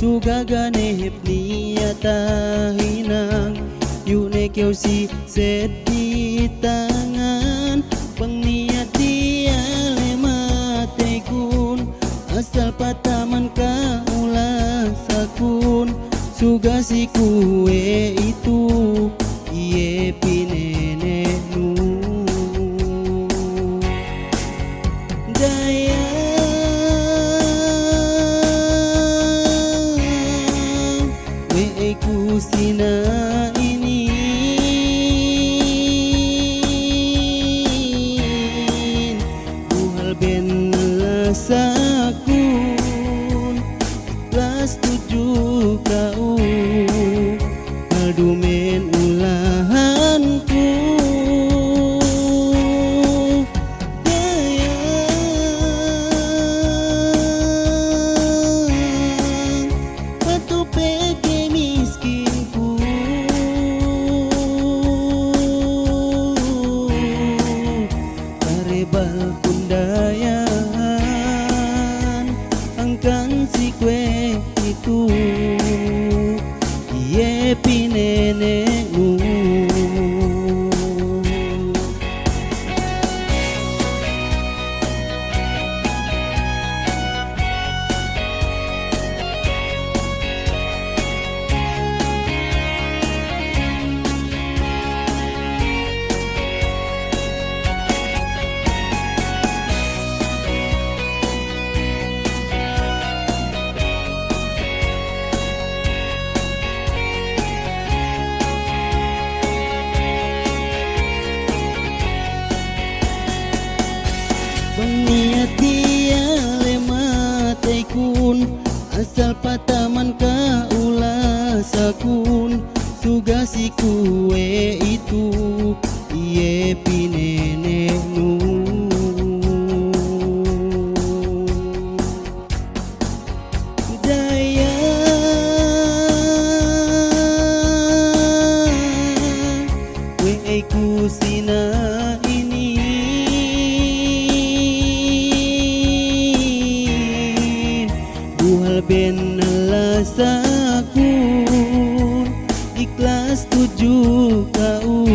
suga ganehep niata hinang yune kyo si sedi tangan pengniat dia lemate kun asal pataman ka ulah sakun suga si kue itu iye pinene nu daya we kusina ini buhal ben lasakun kelas 7 kau ngadumen ulahanku dayang patu peke miskinku karebal kundayan angkan si kue itu iye pinenemu niat dia lemate kun asal pataman ka ulah sakun suga si kue itu iye pinene nu daya we kusina ini buhal ben lasakun ikhlas 7 kau